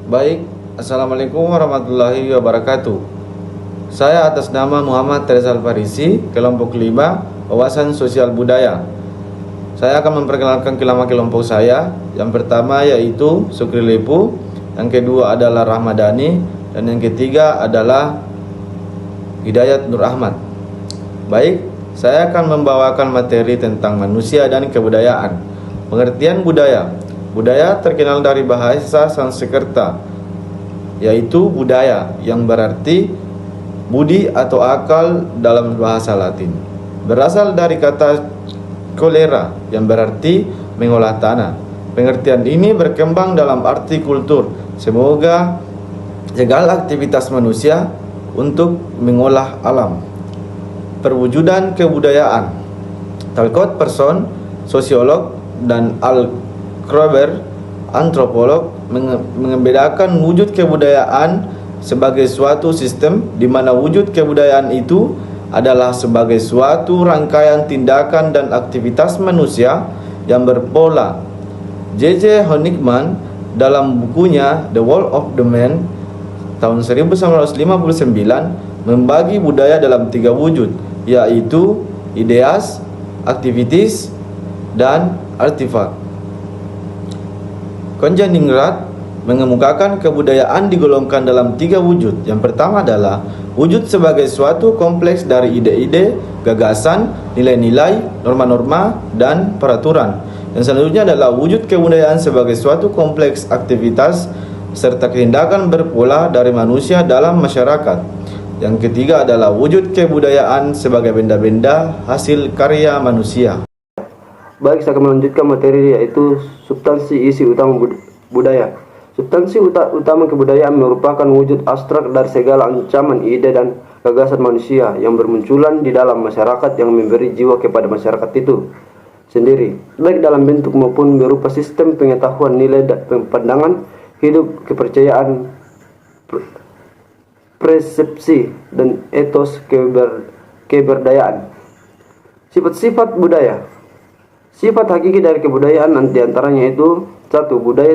Baik, Assalamualaikum warahmatullahi wabarakatuh. Saya atas nama Muhammad Rizal Farisi, kelompok 5, Wawasan Sosial Budaya. Saya akan memperkenalkan kelompok saya. Yang pertama yaitu Sukri Lepu, yang kedua adalah Rahmadani, dan yang ketiga adalah Hidayat Nur Ahmad. Baik, saya akan membawakan materi tentang manusia dan kebudayaan. Pengertian budaya. Budaya terkenal dari bahasa Sanskerta, yaitu budaya, yang berarti budi atau akal dalam bahasa Latin. Berasal dari kata kolera, yang berarti mengolah tanah. Pengertian ini berkembang dalam arti kultur. Semoga segala aktivitas manusia untuk mengolah alam. Perwujudan kebudayaan. Talcott Person, sosiolog, dan Al Kroeber, antropolog, membedakan wujud kebudayaan sebagai suatu sistem di mana wujud kebudayaan itu adalah sebagai suatu rangkaian tindakan dan aktivitas manusia yang berpola. J.J. Honigman dalam bukunya The World of the Man tahun 1959 membagi budaya dalam 3 wujud, yaitu ideas, aktivitas, dan artifak. Konjaningrat mengemukakan kebudayaan digolongkan dalam 3 wujud. Yang pertama adalah wujud sebagai suatu kompleks dari ide-ide, gagasan, nilai-nilai, norma-norma, dan peraturan. Yang selanjutnya adalah wujud kebudayaan sebagai suatu kompleks aktivitas serta tindakan berpola dari manusia dalam masyarakat. Yang ketiga adalah wujud kebudayaan sebagai benda-benda hasil karya manusia. Baik, saya akan melanjutkan materi yaitu substansi isi utama budaya. Substansi utama kebudayaan merupakan wujud abstrak dari segala ancaman ide dan gagasan manusia yang bermunculan di dalam masyarakat yang memberi jiwa kepada masyarakat itu sendiri, baik dalam bentuk maupun berupa sistem pengetahuan, nilai, pandangan hidup, kepercayaan, persepsi, dan etos keberdayaan. Sifat-sifat budaya. Sifat hakiki dari kebudayaan diantaranya itu: 1. Budaya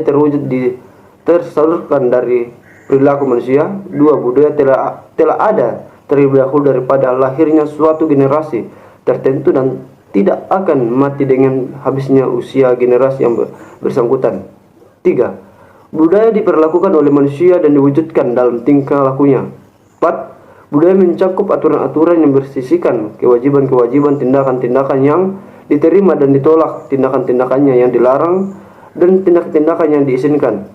tersalurkan dari perilaku manusia. 2. Budaya telah ada terlebih dahulu daripada lahirnya suatu generasi tertentu dan tidak akan mati dengan habisnya usia generasi yang bersangkutan. 3. Budaya diperlakukan oleh manusia dan diwujudkan dalam tingkah lakunya. 4. Budaya mencakup aturan-aturan yang bersisikan kewajiban-kewajiban, tindakan-tindakan yang diterima dan ditolak, tindakan-tindakannya yang dilarang, dan tindakan-tindakan yang diizinkan.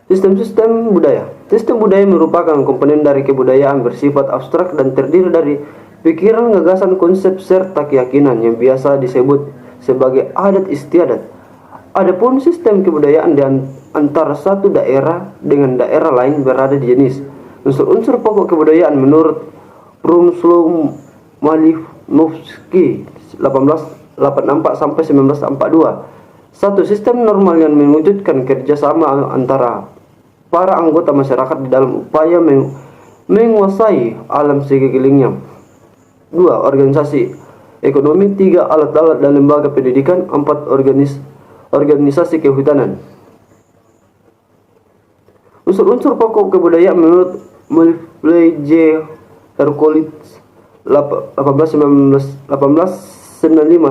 Sistem-sistem budaya. Sistem budaya merupakan komponen dari kebudayaan bersifat abstrak dan terdiri dari pikiran, gagasan, konsep, serta keyakinan yang biasa disebut sebagai adat istiadat. Adapun sistem kebudayaan di antara satu daerah dengan daerah lain berada di jenis unsur-unsur pokok kebudayaan menurut Prumslow Malinovsky 1884 sampai 1942. Satu sistem normal yang mewujudkan kerjasama antara para anggota masyarakat di dalam upaya menguasai alam sekelilingnya. 2. Organisasi ekonomi. 3. Alat-alat dan lembaga pendidikan. 4. Organisasi kehutanan. Unsur-unsur pokok kebudayaan menurut Mulfley J. Hercolitz 1895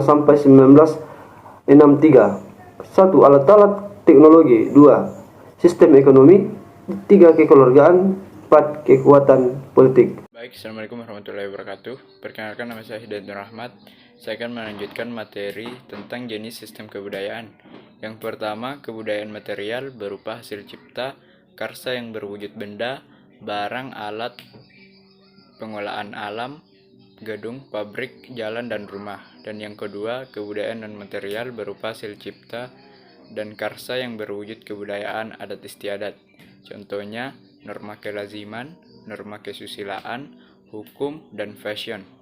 sampai 1963. 1. Alat-alat teknologi. 2. Sistem ekonomi. 3. Kekeluargaan. 4. Kekuatan politik. Baik, Assalamualaikum warahmatullahi wabarakatuh. Perkenalkan, nama saya Hidayat Nur Ahmad. Saya akan melanjutkan materi tentang jenis sistem kebudayaan. Yang pertama, kebudayaan material berupa hasil cipta, karsa yang berwujud benda, barang, alat, pengolahan alam, gedung, pabrik, jalan, dan rumah. Dan yang kedua, kebudayaan non-material berupa hasil cipta dan karsa yang berwujud kebudayaan adat istiadat. Contohnya, norma kelaziman, norma kesusilaan, hukum, dan fashion.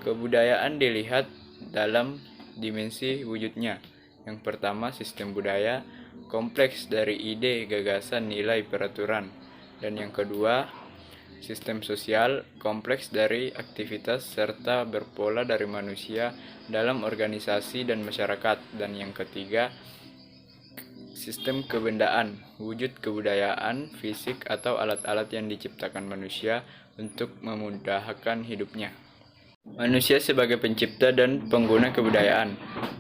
Kebudayaan dilihat dalam dimensi wujudnya. Yang pertama, sistem budaya kompleks dari ide, gagasan, nilai, peraturan. Dan yang kedua, sistem sosial kompleks dari aktivitas serta berpola dari manusia dalam organisasi dan masyarakat. Dan yang ketiga, sistem kebendaan, wujud kebudayaan, fisik atau alat-alat yang diciptakan manusia untuk memudahkan hidupnya. Manusia sebagai pencipta dan pengguna kebudayaan,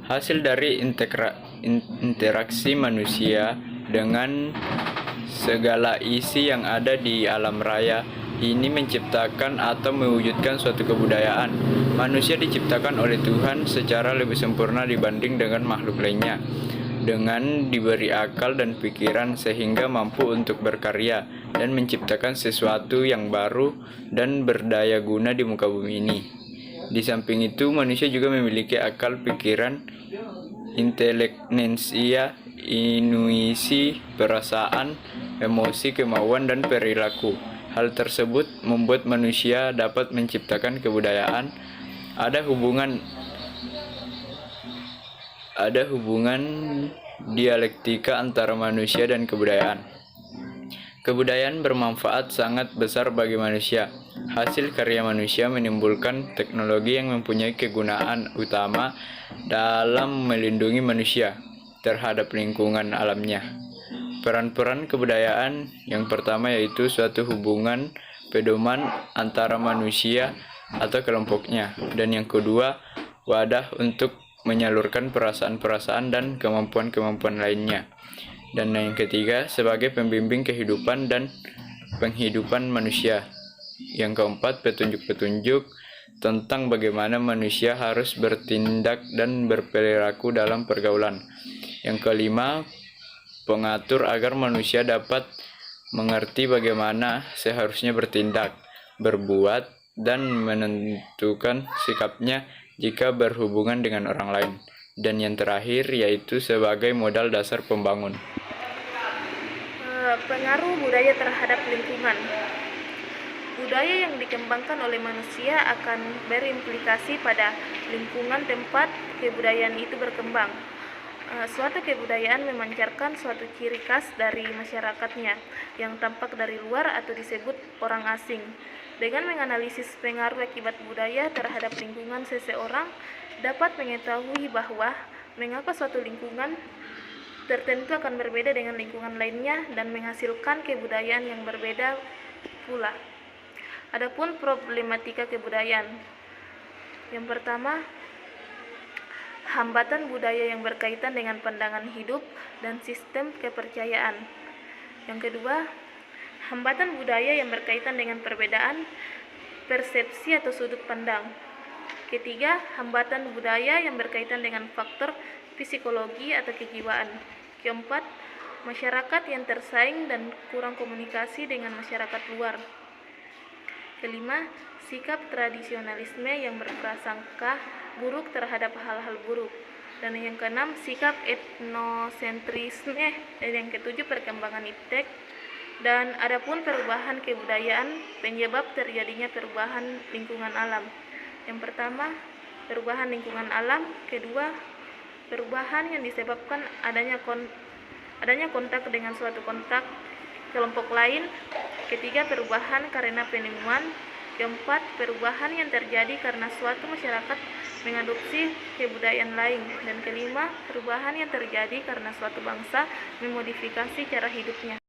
hasil dari interaksi manusia dengan segala isi yang ada di alam raya ini menciptakan atau mewujudkan suatu kebudayaan. Manusia diciptakan oleh Tuhan secara lebih sempurna dibanding dengan makhluk lainnya, dengan diberi akal dan pikiran sehingga mampu untuk berkarya dan menciptakan sesuatu yang baru dan berdaya guna di muka bumi ini. Di samping itu, manusia juga memiliki akal, pikiran, intelijensia, intuisi, perasaan, emosi, kemauan, dan perilaku. Hal tersebut membuat manusia dapat menciptakan kebudayaan. Ada hubungan dialektika antara manusia dan kebudayaan. Kebudayaan bermanfaat sangat besar bagi manusia. Hasil karya manusia menimbulkan teknologi yang mempunyai kegunaan utama dalam melindungi manusia terhadap lingkungan alamnya. Peran-peran kebudayaan yang pertama yaitu suatu hubungan pedoman antara manusia atau kelompoknya, dan yang kedua, wadah untuk menyalurkan perasaan-perasaan dan kemampuan-kemampuan lainnya. Dan yang ketiga, sebagai pembimbing kehidupan dan penghidupan manusia. Yang keempat, petunjuk-petunjuk tentang bagaimana manusia harus bertindak dan berperilaku dalam pergaulan. Yang kelima, pengatur agar manusia dapat mengerti bagaimana seharusnya bertindak, berbuat, dan menentukan sikapnya jika berhubungan dengan orang lain. Dan yang terakhir yaitu sebagai modal dasar pembangun. Pengaruh budaya terhadap lingkungan. Budaya yang dikembangkan oleh manusia akan berimplikasi pada lingkungan tempat kebudayaan itu berkembang. Suatu kebudayaan memancarkan suatu ciri khas dari masyarakatnya yang tampak dari luar atau disebut orang asing. Dengan menganalisis pengaruh akibat budaya terhadap lingkungan seseorang, dapat mengetahui bahwa mengapa suatu lingkungan tertentu akan berbeda dengan lingkungan lainnya dan menghasilkan kebudayaan yang berbeda pula. Adapun problematika kebudayaan. Yang pertama, hambatan budaya yang berkaitan dengan pandangan hidup dan sistem kepercayaan. Yang kedua, hambatan budaya yang berkaitan dengan perbedaan persepsi atau sudut pandang. Ketiga, hambatan budaya yang berkaitan dengan faktor psikologi atau kejiwaan. Keempat, masyarakat yang tersaing dan kurang komunikasi dengan masyarakat luar. Kelima, sikap tradisionalisme yang berprasangka buruk terhadap hal-hal buruk. Dan yang keenam, sikap etnosentrisme. Dan yang ketujuh, perkembangan iptek. Dan adapun perubahan kebudayaan, penyebab terjadinya perubahan lingkungan alam. Yang pertama, perubahan lingkungan alam. Kedua, perubahan yang disebabkan adanya kontak dengan suatu kontak kelompok lain. Ketiga, perubahan karena penemuan. Keempat, perubahan yang terjadi karena suatu masyarakat mengadopsi kebudayaan lain. Dan kelima, perubahan yang terjadi karena suatu bangsa memodifikasi cara hidupnya.